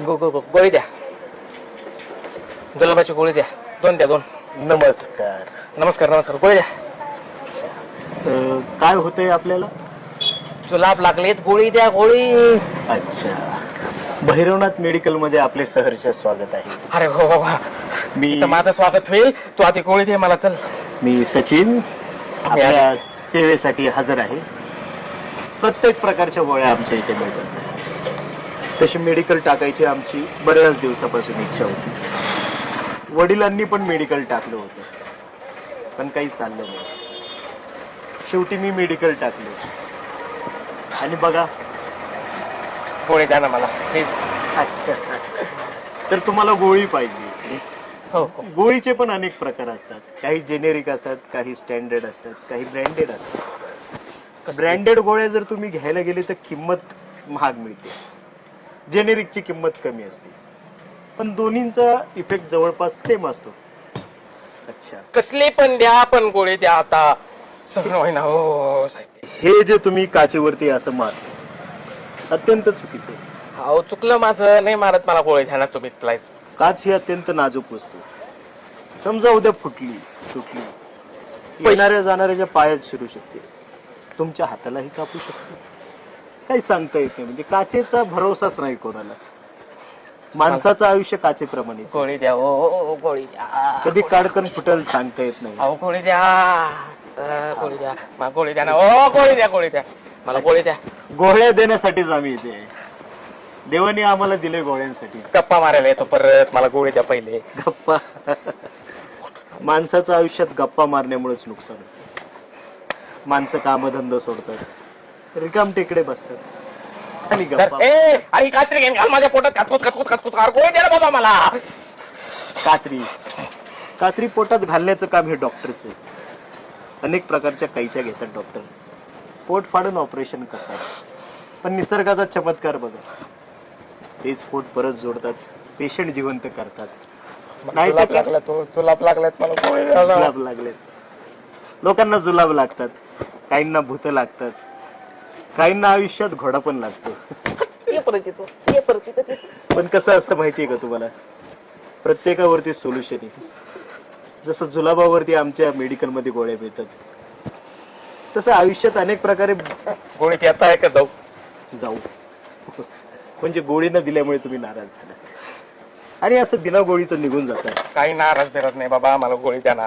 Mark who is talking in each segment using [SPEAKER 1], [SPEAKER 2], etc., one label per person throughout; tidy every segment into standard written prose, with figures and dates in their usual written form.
[SPEAKER 1] गोळी द्या, गुलाबाची गोळी द्या, दोन द्या, दोन.
[SPEAKER 2] नमस्कार.
[SPEAKER 1] नमस्कार नमस्कार, गोळी द्या.
[SPEAKER 2] काय होतंय आपल्याला?
[SPEAKER 1] जुलाब लागलेत, गोळी द्या, गोळी.
[SPEAKER 2] अच्छा, भैरवनाथ मेडिकल मध्ये आपले सहर्ष स्वागत आहे.
[SPEAKER 1] अरे हो बाबा,
[SPEAKER 2] मी
[SPEAKER 1] माझं स्वागत होईल. तू आधी गोळी दे मला. चल.
[SPEAKER 2] मी सचिन आपल्या सेवेसाठी हजर आहे. प्रत्येक प्रकारच्या गोळ्या आमच्या इथे मिळतात. तशी मेडिकल टाकायची आमची बऱ्याच दिवसापासून इच्छा होती. वडिलांनी पण मेडिकल टाकलं होतं, पण काही चाललं नाही. शेवटी मी मेडिकल टाकले आणि बघा.
[SPEAKER 1] गोळी द्या ना मला प्लीज.
[SPEAKER 2] अच्छा, तर तुम्हाला गोळी पाहिजे?
[SPEAKER 1] हो हो.
[SPEAKER 2] गोळीचे पण अनेक प्रकार असतात. काही जेनेरिक असतात, काही स्टँडर्ड असतात, काही ब्रँडेड असतात. ब्रँडेड गोळ्या जर तुम्ही घ्यायला गेले तर किंमत महाग मिळते, जेनेरिकची किंमत कमी असते, पण दोन्हींचा इफेक्ट जवळपास सेम असतो. अच्छा,
[SPEAKER 1] कसली पण द्या, पण गोळी द्या आता. सगळं होईना हो साहेब.
[SPEAKER 2] हे जे तुम्ही काचेवरती असं मारता अत्यंत चुकीचं आहे.
[SPEAKER 1] अहो चुकलं माझं, नाही मारत मला गोळी द्या ना तुम्ही प्लाईज.
[SPEAKER 2] काच ही अत्यंत नाजूक वस्तू. समजा उद्या फुटली, तुटली, येणाऱ्या जाणाऱ्याच्या पायात शिरू शकते, तुमच्या हातालाही कापू शकते. काही सांगता येत नाही. म्हणजे काचेचा भरोसाच नाही कोणाला. माणसाचं आयुष्य काचेप्रमाणे.
[SPEAKER 1] गोळी द्या ओ, गोळी द्या.
[SPEAKER 2] कधी काडकन फुटल सांगता येत नाही.
[SPEAKER 1] अहो गोळी द्या, गोळी द्या, मला गोळी द्या ना. ओ गोळी द्या, गोळी द्या, मला गोळी द्या.
[SPEAKER 2] गोळ्या देण्यासाठीच आम्ही इथे. देवाने आम्हाला दिले गोळ्यांसाठी.
[SPEAKER 1] गप्पा मारायला येतो परत, मला गोळी द्या पहिले.
[SPEAKER 2] गप्पा? माणसाचं आयुष्यात गप्पा मारण्यामुळेच नुकसान होतं. माणसं कामधंदा सोडतात, रिकाम टेकडे बसतात आणि गप्पा.
[SPEAKER 1] आणि कात्री घेऊन घाल माझ्या पोटात. खचखुत खचखुत खचखुत. गोळी द्या ना बाबा मला.
[SPEAKER 2] कात्री पोटात घालण्याचं काम हे डॉक्टरचं आहे. अनेक प्रकारच्या कैच्या घेतात डॉक्टर, पोट फाडून ऑपरेशन करतात. पण निसर्गाचा चमत्कार बघा, तेच पोट परत जोडतात, पेशंट जिवंत करतात. नाही
[SPEAKER 1] जुलाब लागला तो, जुलाब लागलात मला गोळी द्या.
[SPEAKER 2] जुलाब लागले. लोकांना जुलाब लागतात, काहींना भूत लागतात, काहींना आयुष्यात घोडा पण लागतो. पण कसं असतं माहितीये का तुम्हाला, प्रत्येकावरती सोल्युशन आहे. जसं जुलाबावरती आमच्या मेडिकल मध्ये गोळ्या मिळतात, तसं आयुष्यात अनेक प्रकारे
[SPEAKER 1] गोळी देता आहे का जाऊ?
[SPEAKER 2] जाऊ. म्हणजे गोळी न दिल्यामुळे तुम्ही नाराज झालात आणि असं बिना गोळीचं निघून जातात.
[SPEAKER 1] काही नाराज बिराज नाही बाबा, मला गोळी द्या ना.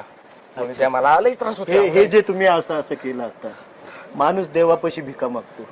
[SPEAKER 1] गोळी द्या मला, लई त्रास होतो.
[SPEAKER 2] हे जे तुम्ही असं केलं आता, माणूस देवापाशी भिका मागतो.